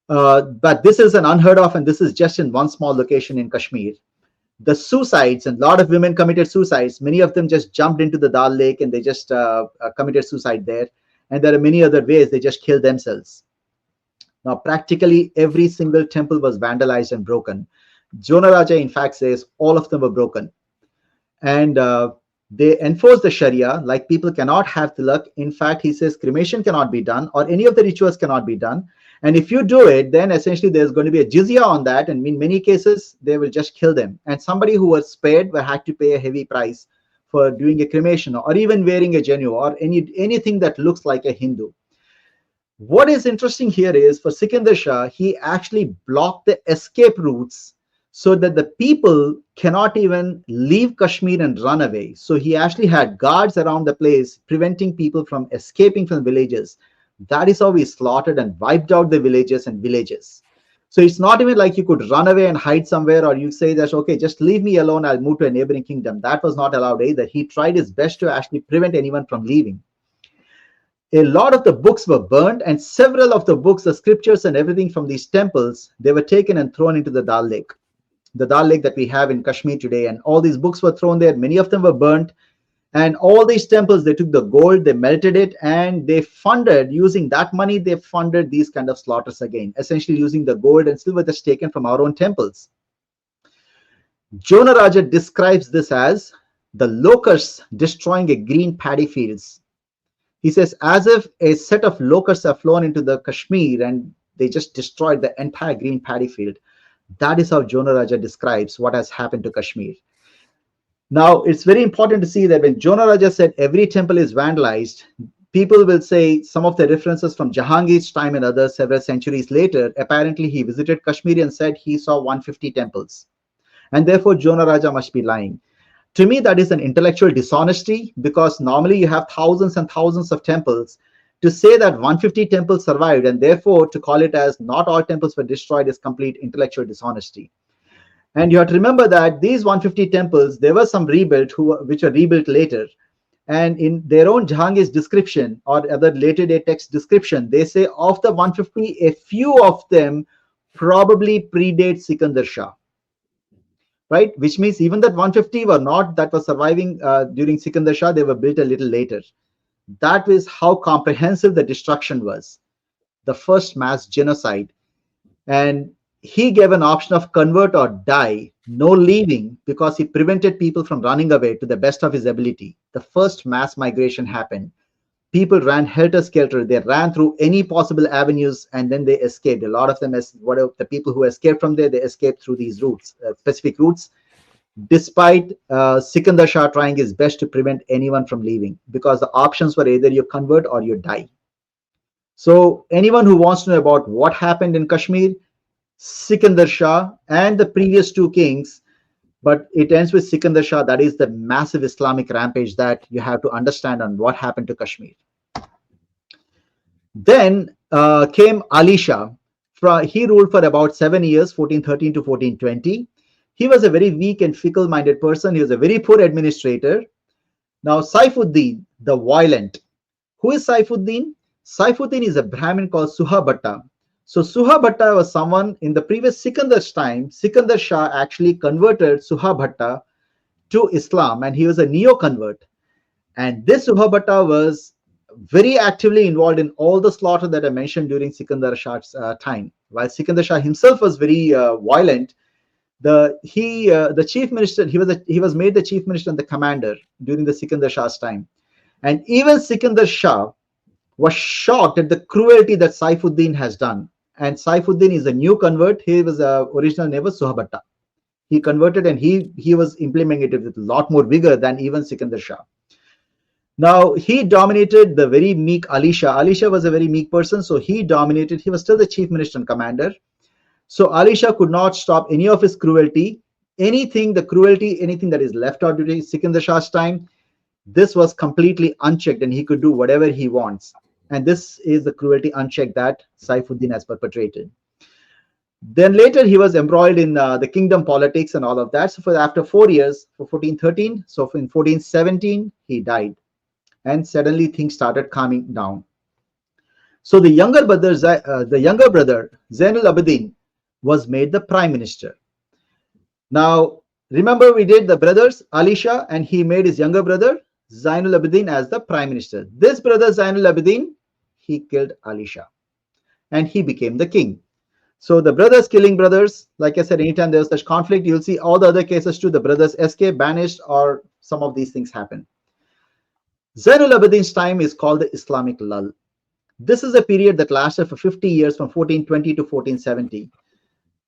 But this is an unheard of, and this is just in one small location in Kashmir. The suicides, and a lot of women committed suicides. Many of them just jumped into the Dal Lake and they just committed suicide there. And there are many other ways they just killed themselves. Now, practically every single temple was vandalized and broken. Jonah Raja, in fact, says all of them were broken. And they enforce the Sharia, like people cannot have tilak. In fact, he says cremation cannot be done, or any of the rituals cannot be done. And if you do it, then essentially there's going to be a jizya on that. And in many cases, they will just kill them. And somebody who was spared will have to pay a heavy price for doing a cremation, or even wearing a jenu, or anything that looks like a Hindu. What is interesting here is, for Sikandar Shah, he actually blocked the escape routes so that the people cannot even leave Kashmir and run away. So he actually had guards around the place preventing people from escaping from villages. That is how he slaughtered and wiped out the villages and villages. So it's not even like you could run away and hide somewhere, or you say that, okay, just leave me alone, I'll move to a neighboring kingdom. That was not allowed either. He tried his best to actually prevent anyone from leaving. A lot of the books were burned, and several of the books, the scriptures and everything from these temples, they were taken and thrown into the Dal Lake that we have in Kashmir today. And all these books were thrown there. Many of them were burnt. And all these temples, they took the gold, they melted it, and they funded, using that money, they funded these kind of slaughters again, essentially using the gold and silver that's taken from our own temples. Jonah Raja describes this as the locusts destroying a green paddy fields. He says, as if a set of locusts have flown into the Kashmir and they just destroyed the entire green paddy field. That is how Jonah Raja describes what has happened to Kashmir. Now, it's very important to see that when Jonah Raja said every temple is vandalized, people will say some of the references from Jahangir's time and others several centuries later. Apparently, he visited Kashmir and said he saw 150 temples. And therefore, Jonah Raja must be lying. To me, that is an intellectual dishonesty, because normally you have thousands and thousands of temples. To say that 150 temples survived and therefore to call it as not all temples were destroyed is complete intellectual dishonesty. And you have to remember that these 150 temples, there were some rebuilt which were rebuilt later. And in their own Jahangir's description or other later day text description, they say of the 150, a few of them probably predate Sikandar Shah. Right? Which means even that 150 were not that were surviving during Sikandar Shah, they were built a little later. That is how comprehensive the destruction was. The first mass genocide. And he gave an option of convert or die, no leaving, because he prevented people from running away to the best of his ability. The first mass migration happened. People ran helter-skelter. They ran through any possible avenues, and then they escaped. A lot of them, the people who escaped from there, they escaped through these routes, specific routes, despite Sikandar Shah trying his best to prevent anyone from leaving, because the options were either you convert or you die. So anyone who wants to know about what happened in Kashmir, Sikandar Shah and the previous two kings, but it ends with Sikandar Shah. That is the massive Islamic rampage that you have to understand on what happened to Kashmir. Then came Ali Shah. He ruled for about 7 years, 1413 to 1420. He was a very weak and fickle-minded person. He was a very poor administrator. Now, Saifuddin, the violent. Who is Saifuddin? Saifuddin is a Brahmin called Suha-Bhatta. So Suha-Bhatta was someone in the previous Sikandar's time. Sikandar Shah actually converted Suha-Bhatta to Islam, and he was a neo-convert. And this Suha-Bhatta was very actively involved in all the slaughter that I mentioned during Sikandar Shah's time. While Sikandar Shah himself was very violent, the chief minister, he was made the chief minister and the commander during the Sikandar Shah's time. And even Sikandar Shah was shocked at the cruelty that Saifuddin has done. And Saifuddin is a new convert. He was original name was Suha-Bhatta. He converted, and he was implementing it with a lot more vigor than even Sikandar Shah. Now, he dominated the very meek Ali Shah. Ali Shah was a very meek person, so he dominated. He was still the chief minister and commander. So Ali Shah could not stop any of his cruelty. Anything that is left out during Sikandar Shah's time, this was completely unchecked, and he could do whatever he wants. And this is the cruelty unchecked that Saifuddin has perpetrated. Then later he was embroiled in the kingdom politics and all of that. So after 4 years, for 1413, so in 1417, he died. And suddenly things started calming down. So the younger brother, Zainul Abidin, was made the prime minister. Now, remember we did the brothers, Ali Shah, and he made his younger brother, Zainul Abidin, as the prime minister. This brother, Zainul Abidin, he killed Ali Shah, and he became the king. So the brothers killing brothers, like I said, anytime there's such conflict, you'll see all the other cases too. The brothers escape, banished, or some of these things happen. Zainul Abidin's time is called the Islamic lull. This is a period that lasted for 50 years, from 1420 to 1470.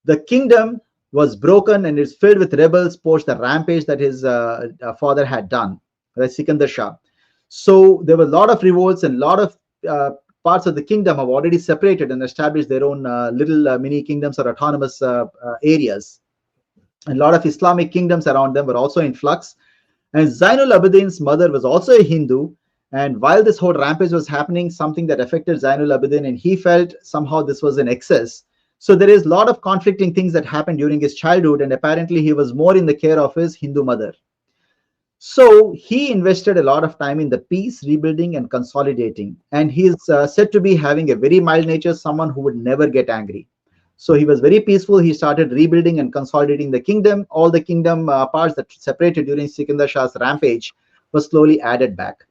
The kingdom was broken and is filled with rebels post the rampage that his father had done, that's Sikandar Shah. So there were a lot of revolts, and a lot of parts of the kingdom have already separated and established their own little mini kingdoms or autonomous areas. And a lot of Islamic kingdoms around them were also in flux. And Zainul Abidin's mother was also a Hindu. And while this whole rampage was happening, something that affected Zainul Abidin, and he felt somehow this was an excess. So there is a lot of conflicting things that happened during his childhood, and apparently he was more in the care of his Hindu mother. So he invested a lot of time in the peace, rebuilding, and consolidating. And he's said to be having a very mild nature, someone who would never get angry. So he was very peaceful. He started rebuilding and consolidating the kingdom. All the kingdom parts that separated during Sikandar Shah's rampage was slowly added back.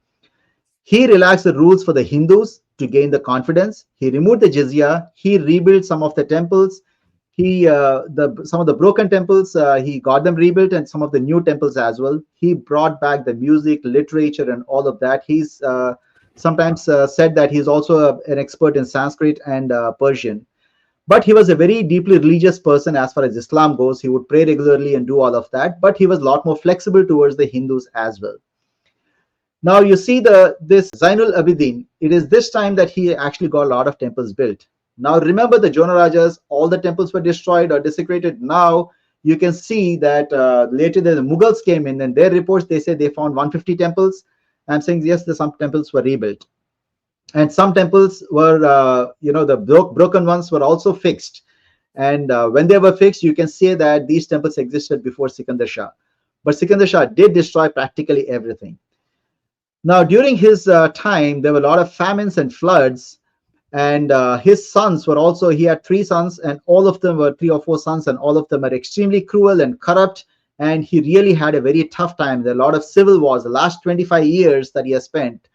He relaxed the rules for the Hindus to gain the confidence. He removed the jizya. He rebuilt some of the temples. Some of the broken temples, he got them rebuilt, and some of the new temples as well. He brought back the music, literature, and all of that. He's sometimes said that he's also an expert in Sanskrit and Persian. But he was a very deeply religious person as far as Islam goes. He would pray regularly and do all of that. But he was a lot more flexible towards the Hindus as well. Now you see this Zainul Abidin. It is this time that he actually got a lot of temples built. Now remember the Jonah Rajas, all the temples were destroyed or desecrated. Now you can see that later the Mughals came in, and their reports, they say they found 150 temples. I'm saying yes, some temples were rebuilt. And some temples were, the broken ones were also fixed. And when they were fixed, you can see that these temples existed before Sikandar Shah. But Sikandar Shah did destroy practically everything. Now, during his time, there were a lot of famines and floods. And his sons were also, he had 3 sons, and all of them were 3 or 4 sons, and all of them are extremely cruel and corrupt. And he really had a very tough time. There are a lot of civil wars. The last 25 years that he has spent,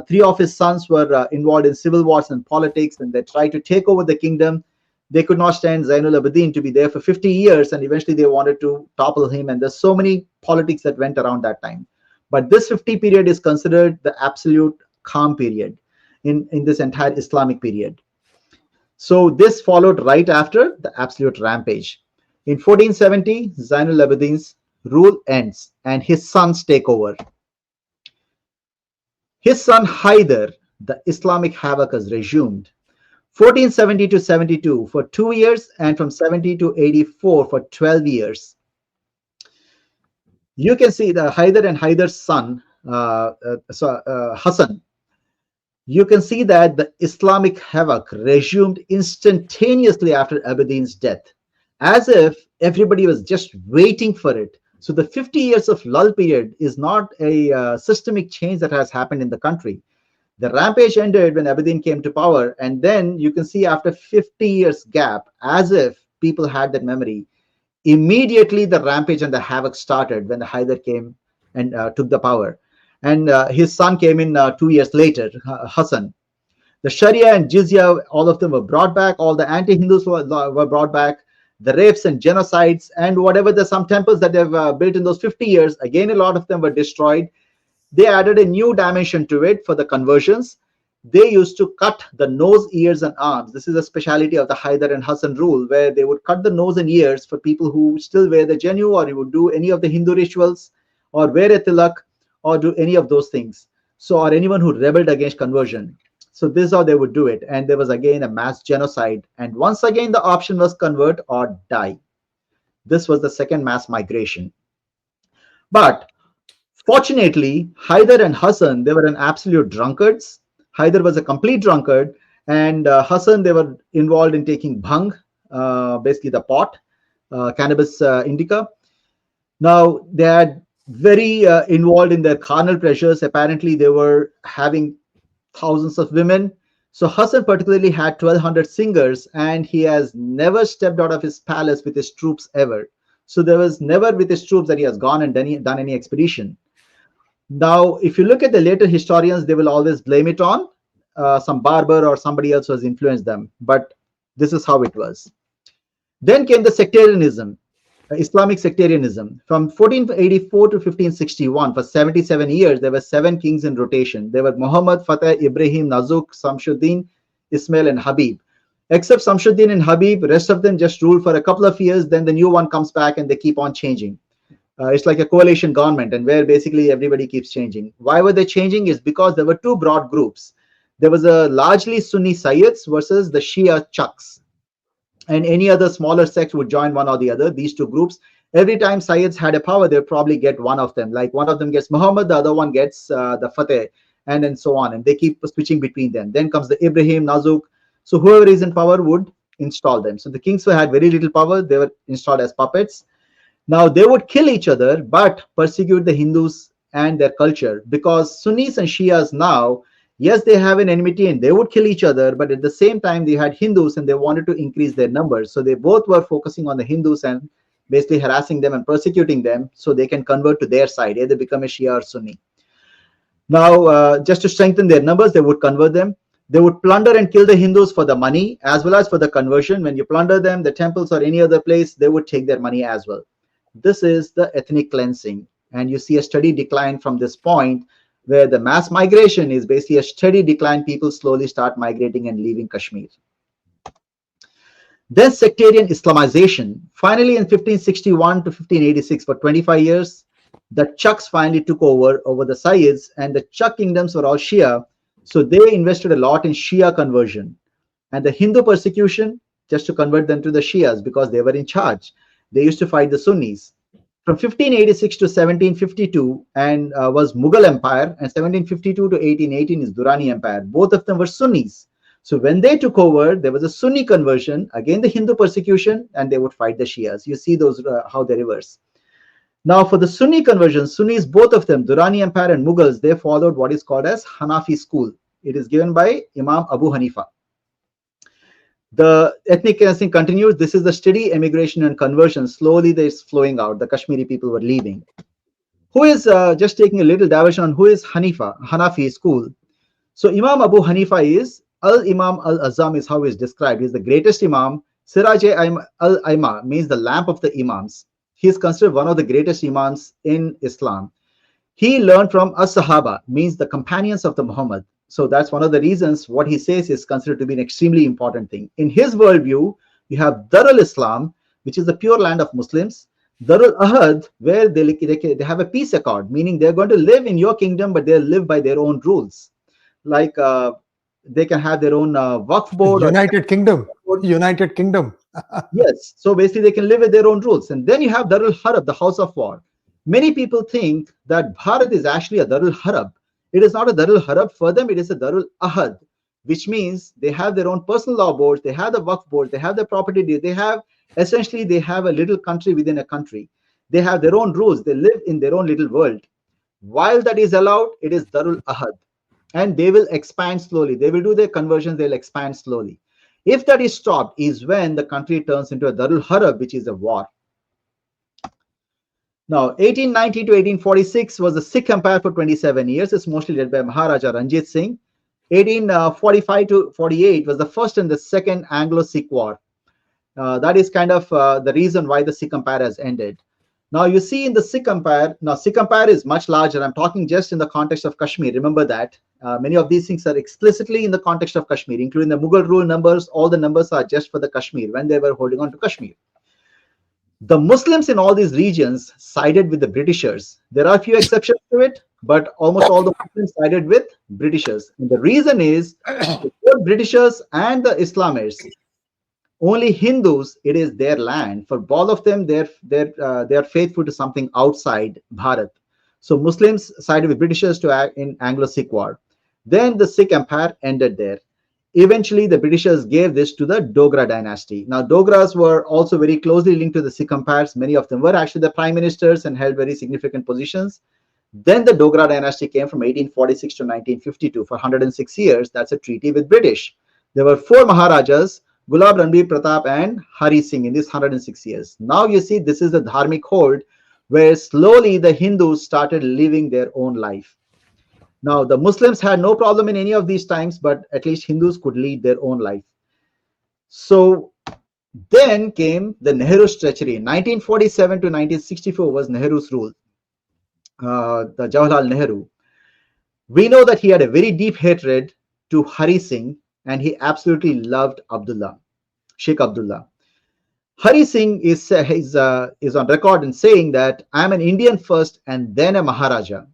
3 of his sons were involved in civil wars and politics, and they tried to take over the kingdom. They could not stand Zainul Abidin to be there for 50 years, and eventually they wanted to topple him. And there's so many politics that went around that time. But this 50 period is considered the absolute calm period in this entire Islamic period. So this followed right after the absolute rampage. In 1470, Zainul Abidin's rule ends and his sons take over. His son Haider, the Islamic havoc has resumed. 1470 to 72 for 2 years, and from 70 to 84 for 12 years. You can see the Haider and Haider's son, Hassan. You can see that the Islamic havoc resumed instantaneously after Abidin's death, as if everybody was just waiting for it. So the 50 years of lull period is not a systemic change that has happened in the country. The rampage ended when Abidin came to power, and then you can see after 50 years gap, as if people had that memory, immediately the rampage and the havoc started when the Haider came and took the power. And his son came in 2 years later, Hassan. The Sharia and Jizya, all of them were brought back. All the anti-Hindus were brought back. The rapes and genocides and whatever, there's some temples that they've built in those 50 years, again, a lot of them were destroyed. They added a new dimension to it for the conversions. They used to cut the nose, ears, and arms. This is a speciality of the Haider and Hassan rule, where they would cut the nose and ears for people who still wear the janu, or you would do any of the Hindu rituals, or wear a tilak, or do any of those things. So, or anyone who rebelled against conversion. So this is how they would do it. And there was again a mass genocide. And once again, the option was convert or die. This was the second mass migration. But fortunately, Hyder and Hassan, they were an absolute drunkards. Hyder was a complete drunkard, and Hassan, they were involved in taking bhang, basically the pot, cannabis indica. Now, they had very involved in their carnal pleasures. Apparently, they were having thousands of women. So Hassan particularly had 1,200 singers, and he has never stepped out of his palace with his troops ever. So there was never with his troops that he has gone and done any expedition. Now, if you look at the later historians, they will always blame it on some barber or somebody else who has influenced them. But this is how it was. Then came the sectarianism, Islamic sectarianism. From 1484 to 1561, for 77 years, there were 7 kings in rotation. There were Muhammad, Fateh, Ibrahim, Nazuk, Samshuddin, Ismail, and Habib. Except Samshuddin and Habib, rest of them just rule for a couple of years, then the new one comes back and they keep on changing. It's like a coalition government, and where basically everybody keeps changing. Why were they changing? Is because there were 2 broad groups. There was a largely Sunni Sayyids versus the Shia Chucks. And any other smaller sect would join one or the other, these 2 groups. Every time Sayyids had a power, they'd probably get one of them. Like one of them gets Muhammad, the other one gets the Fateh, and then so on. And they keep switching between them. Then comes the Ibrahim, Nazuk. So whoever is in power would install them. So the kings had very little power. They were installed as puppets. Now, they would kill each other, but persecute the Hindus and their culture, because Sunnis and Shias now, yes, they have an enmity and they would kill each other, but at the same time, they had Hindus and they wanted to increase their numbers. So they both were focusing on the Hindus and basically harassing them and persecuting them so they can convert to their side, either become a Shia or Sunni. Now, just to strengthen their numbers, they would convert them. They would plunder and kill the Hindus for the money as well as for the conversion. When you plunder them, the temples or any other place, they would take their money as well. This is the ethnic cleansing. And you see a steady decline from this point, where the mass migration is basically a steady decline. People slowly start migrating and leaving Kashmir. Then sectarian Islamization. Finally, in 1561 to 1586, for 25 years, the Chucks finally took over the Sayyids, and the Chuck kingdoms were all Shia. So they invested a lot in Shia conversion. And the Hindu persecution, just to convert them to the Shias, because they were in charge. They used to fight the Sunnis. From 1586 to 1752 and was Mughal Empire, and 1752 to 1818 is Durrani Empire. Both of them were Sunnis. So when they took over, there was a Sunni conversion, again the Hindu persecution, and they would fight the Shias. You see those how they reverse. Now for the Sunni conversion, Sunnis, both of them, Durrani Empire and Mughals, they followed what is called as Hanafi school. It is given by Imam Abu Hanifa. The ethnic cleansing continues. This is the steady emigration and conversion. Slowly they're flowing out. The Kashmiri people were leaving. Who is, just taking a little diversion on who is Hanafi school. So Imam Abu Hanifa is Al-Imam Al-Azam is how he is described. He is the greatest Imam. Siraj al-Aima means the lamp of the Imams. He is considered one of the greatest Imams in Islam. He learned from As-Sahaba, means the companions of the Muhammad. So that's one of the reasons what he says is considered to be an extremely important thing. In his worldview, you have Darul Islam, which is the pure land of Muslims. Darul Ahad, where they have a peace accord, meaning they're going to live in your kingdom, but they'll live by their own rules. Like they can have their own Waqf board. United Kingdom. United Kingdom. Yes. So basically they can live with their own rules. And then you have Darul Harab, the house of war. Many people think that Bharat is actually a Darul Harab. It is not a Darul Harab for them, it is a Darul Ahad, which means they have their own personal law boards, they have the Waqf board, they have the property deed, they have a little country within a country. They have their own rules, they live in their own little world. While that is allowed, it is Darul Ahad. And they will expand slowly. They will do their conversions, they'll expand slowly. If that is stopped, is when the country turns into a Darul Harab, which is a war. Now, 1890 to 1846 was the Sikh Empire for 27 years. It's mostly led by Maharaja Ranjit Singh. 1845 to 48 was the first and the second Anglo-Sikh War. That is kind of the reason why the Sikh Empire has ended. Now, you see in the Sikh Empire, now Sikh Empire is much larger. I'm talking just in the context of Kashmir. Remember that. Many of these things are explicitly in the context of Kashmir, including the Mughal rule numbers. All the numbers are just for the Kashmir, when they were holding on to Kashmir. The Muslims in all these regions sided with the Britishers. There are a few exceptions to it, but almost all the Muslims sided with Britishers. And the reason is both Britishers and the Islamists, only Hindus, it is their land. For all of them, they are faithful to something outside Bharat. So Muslims sided with Britishers to act in Anglo-Sikh War. Then the Sikh Empire ended there. Eventually, the Britishers gave this to the Dogra dynasty. Now, Dogras were also very closely linked to the Sikh empires. Many of them were actually the prime ministers and held very significant positions. Then the Dogra dynasty came from 1846 to 1952 for 106 years. That's a treaty with British. There were 4 Maharajas, Gulab Ranbir Pratap and Hari Singh, in these 106 years. Now you see, this is the Dharmic hold where slowly the Hindus started living their own life. Now, the Muslims had no problem in any of these times, but at least Hindus could lead their own life. So then came the Nehru's treachery. 1947 to 1964 was Nehru's rule, the Jawaharlal Nehru. We know that he had a very deep hatred to Hari Singh, and he absolutely loved Abdullah, Sheikh Abdullah. Hari Singh is on record in saying that I'm an Indian first and then a Maharaja.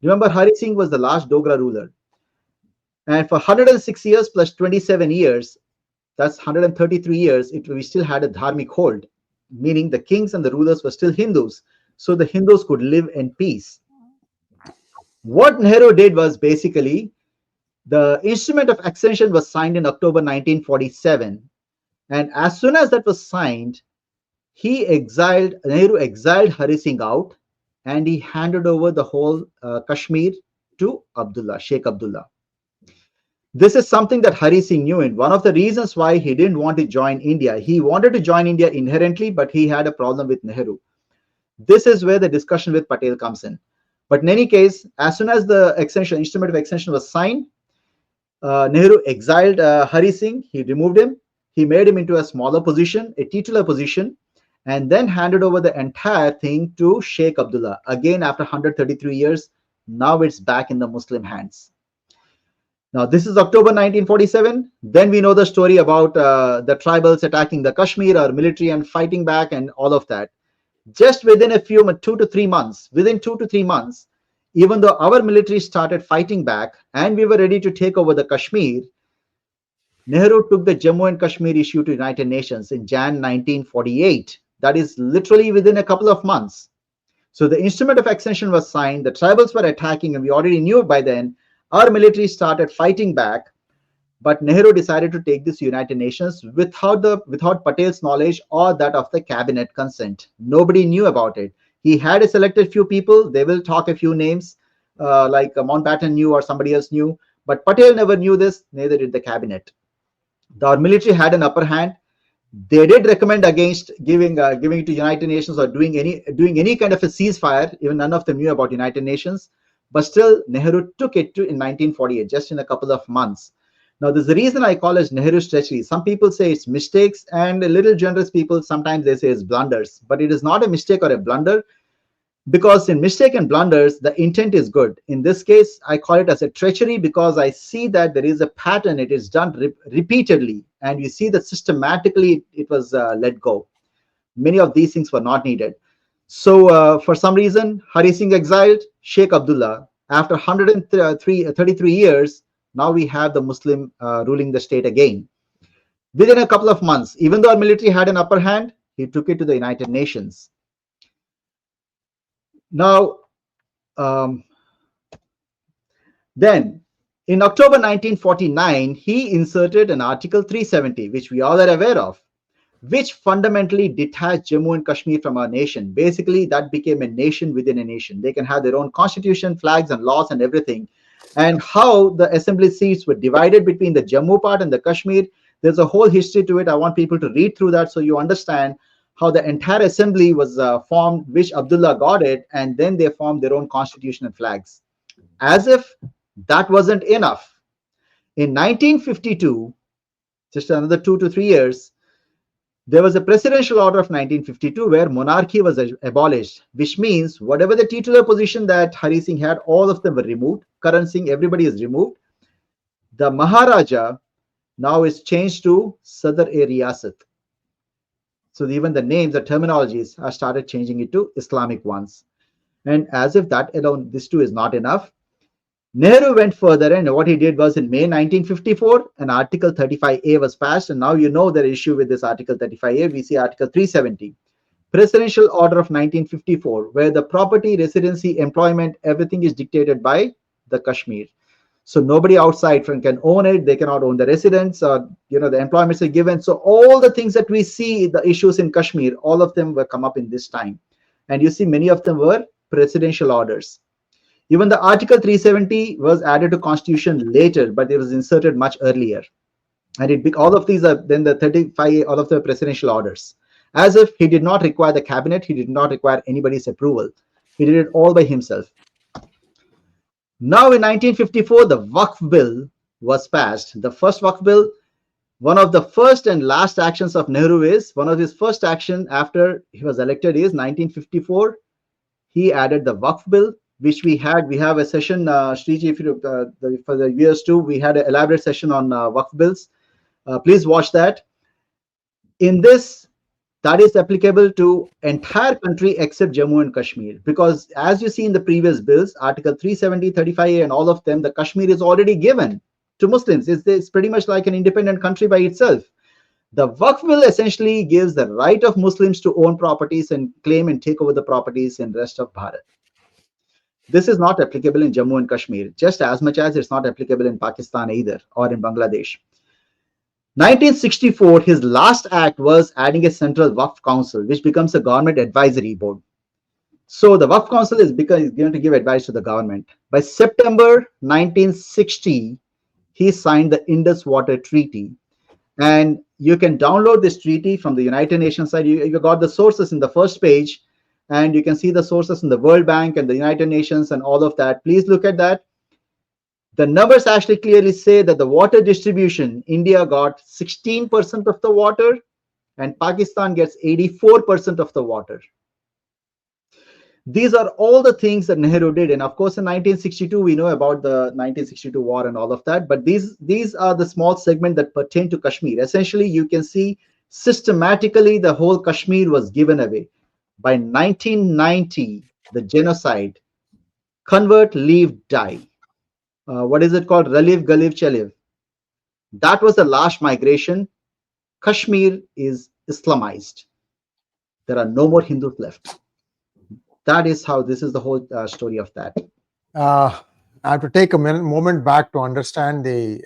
Remember, Hari Singh was the last Dogra ruler. And for 106 years plus 27 years, that's 133 years, we still had a Dharmic hold, meaning the kings and the rulers were still Hindus. So the Hindus could live in peace. What Nehru did was basically, the instrument of accession was signed in October 1947. And as soon as that was signed, Nehru exiled Hari Singh out, and he handed over the whole Kashmir to Abdullah, Sheikh Abdullah. This is something that Hari Singh knew, and one of the reasons why he didn't want to join India. He wanted to join India inherently, but he had a problem with Nehru. This is where the discussion with Patel comes in. But in any case, as soon as the instrument of accession was signed, Nehru exiled Hari Singh. He removed him. He made him into a smaller position, a titular position, and then handed over the entire thing to Sheikh Abdullah. Again, after 133 years, now it's back in the Muslim hands. Now, this is October 1947. Then we know the story about the tribals attacking the Kashmir, our military, and fighting back and all of that. Just within a few, 2 to 3 months, within 2 to 3 months, even though our military started fighting back and we were ready to take over the Kashmir, Nehru took the Jammu and Kashmir issue to United Nations in Jan 1948. That is literally within a couple of months. So the instrument of accession was signed, the tribals were attacking, and we already knew by then. Our military started fighting back, but Nehru decided to take this to United Nations without Patel's knowledge or that of the cabinet consent. Nobody knew about it. He had a selected few people. They will talk a few names, like Mountbatten knew or somebody else knew, but Patel never knew this, neither did the cabinet. Our military had an upper hand. They did recommend against giving it to United Nations or doing any kind of a ceasefire. Even none of them knew about United Nations, but still Nehru took it to in 1948, just in a couple of months. Now, there's a reason I call it Nehru's treachery. Some people say it's mistakes, and a little generous people sometimes they say it's blunders, but it is not a mistake or a blunder, because in mistake and blunders the intent is good. In this case, I call it as a treachery because I see that there is a pattern. It is done repeatedly, and you see that systematically it was let go. Many of these things were not needed. So for some reason, Hari Singh exiled, Sheikh Abdullah. After 133 years, now we have the Muslim ruling the state again. Within a couple of months, even though our military had an upper hand, he took it to the United Nations. Now, then in October 1949, he inserted an Article 370, which we all are aware of, which fundamentally detached Jammu and Kashmir from our nation. Basically, that became a nation within a nation. They can have their own constitution, flags and laws and everything. And how the assembly seats were divided between the Jammu part and the Kashmir, there's a whole history to it. I want people to read through that so you understand how the entire assembly was formed, which Abdullah got it, and then they formed their own constitution and flags. As if that wasn't enough. In 1952, just another 2 to 3 years, there was a presidential order of 1952 where monarchy was abolished, which means whatever the titular position that Hari Singh had, all of them were removed. Karan Singh, everybody is removed. The Maharaja now is changed to Sadr-e-Riyasat. So even the names, the terminologies are started changing it to Islamic ones. And as if that alone, this too is not enough, Nehru went further, and what he did was in May 1954, an Article 35A was passed. And now you know the issue with this Article 35A. We see Article 370, Presidential Order of 1954, where the property, residency, employment, everything is dictated by the Kashmir. So nobody outside can own it. They cannot own the residence, or the employments are given. So all the things that we see, the issues in Kashmir, all of them were come up in this time. And you see many of them were presidential orders. Even the Article 370 was added to Constitution later, but it was inserted much earlier. And all of these are then the 35, all of the presidential orders. As if he did not require the cabinet, he did not require anybody's approval. He did it all by himself. Now in 1954, the Waqf Bill was passed. The first Waqf Bill, one of the first and last actions of Nehru is, one of his first action after he was elected is 1954, he added the Waqf Bill, which we have a session, Shriji, if you, for the viewers too, we had an elaborate session on Waqf bills. Please watch that. In this, that is applicable to entire country except Jammu and Kashmir, because as you see in the previous bills, Article 370, 35A, and all of them, the Kashmir is already given to Muslims. It's pretty much like an independent country by itself. The Waqf bill essentially gives the right of Muslims to own properties and claim and take over the properties in the rest of Bharat. This is not applicable in Jammu and Kashmir, just as much as it's not applicable in Pakistan either, or in Bangladesh. 1964, his last act was adding a central Waqf Council, which becomes a government advisory board. So the Waqf Council is going to give advice to the government. By September 1960, he signed the Indus Water Treaty. And you can download this treaty from the United Nations side. You got the sources in the first page, and you can see the sources in the World Bank and the United Nations and all of that. Please look at that. The numbers actually clearly say that the water distribution, India got 16% of the water, and Pakistan gets 84% of the water. These are all the things that Nehru did. And of course, in 1962, we know about the 1962 war and all of that. But these are the small segment that pertain to Kashmir. Essentially, you can see systematically the whole Kashmir was given away. By 1990, the genocide, convert, leave, die. What is it called? Raliv, Galiv, Chaliv. That was the last migration. Kashmir is Islamized. There are no more Hindus left. That is how this is the whole story of that. I have to take a moment back to understand the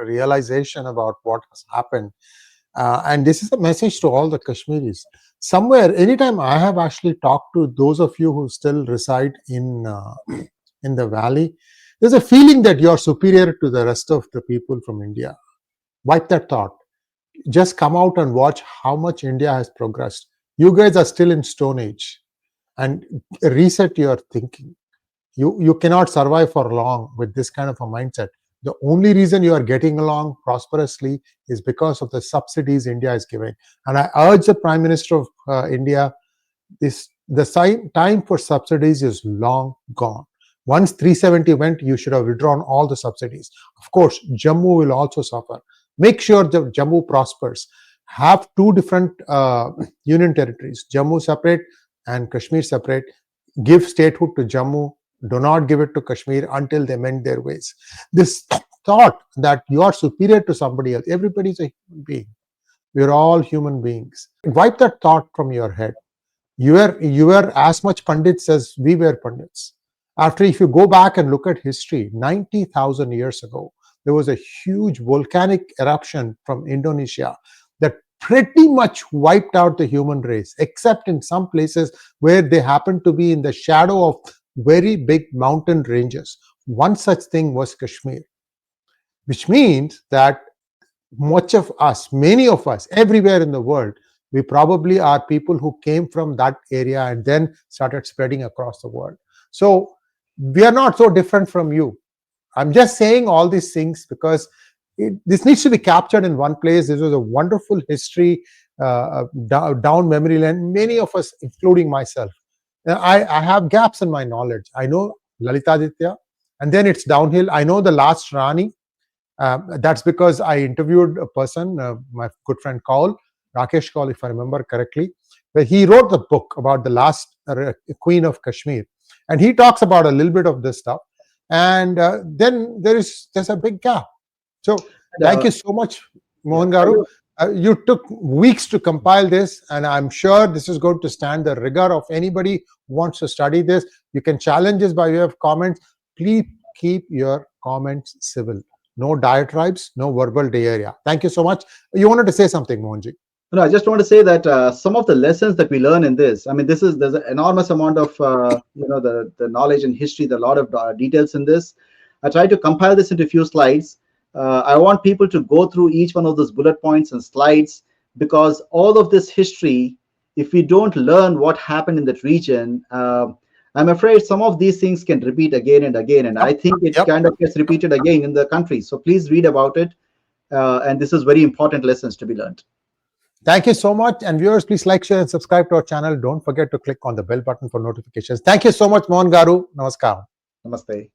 realization about what has happened. And this is a message to all the Kashmiris. Somewhere, anytime I have actually talked to those of you who still reside in the valley, there's a feeling that you're superior to the rest of the people from India. Wipe that thought. Just come out and watch how much India has progressed. You guys are still in Stone Age. And reset your thinking. You cannot survive for long with this kind of a mindset. The only reason you are getting along prosperously is because of the subsidies India is giving. And I urge the Prime Minister of India, the time for subsidies is long gone. Once 370 went, you should have withdrawn all the subsidies. Of course, Jammu will also suffer. Make sure that Jammu prospers. Have two different union territories, Jammu separate and Kashmir separate. Give statehood to Jammu. Do not give it to Kashmir until they mend their ways. This thought that you are superior to somebody else, everybody is a human being. We are all human beings. Wipe that thought from your head. You were as much Pandits as we were Pandits. After, if you go back and look at history, 90,000 years ago, there was a huge volcanic eruption from Indonesia that pretty much wiped out the human race, except in some places where they happen to be in the shadow of very big mountain ranges. One such thing was Kashmir, which means that many of us, everywhere in the world, we probably are people who came from that area and then started spreading across the world. So we are not so different from you. I'm just saying all these things because this needs to be captured in one place. This was a wonderful history down memory lane. Many of us, including myself, I have gaps in my knowledge. I know Lalitaditya, and then it's downhill. I know the last Rani. That's because I interviewed a person, my good friend Kaul, Rakesh Kaul, if I remember correctly. where he wrote the book about the last queen of Kashmir, and he talks about a little bit of this stuff. And then there's a big gap. So thank you so much, Mohan Garu. You took weeks to compile this, and I'm sure this is going to stand the rigor of anybody who wants to study this. You can challenge us by way of comments. Please keep your comments civil. No diatribes, no verbal diarrhea. Thank you so much. You wanted to say something, Mohanji? No, I just want to say that some of the lessons that we learn in this, I mean, there's an enormous amount of the knowledge and history, there are a lot of details in this. I try to compile this into a few slides. I want people to go through each one of those bullet points and slides, because all of this history, if we don't learn what happened in that region, I'm afraid some of these things can repeat again and again, and I think it kind of gets repeated again in the country. So please read about it, and this is very important lessons to be learned. Thank you so much. And viewers, please like, share, and subscribe to our channel. Don't forget to click on the bell button for notifications. Thank you so much, Mohan Garu. Namaskar. Namaste.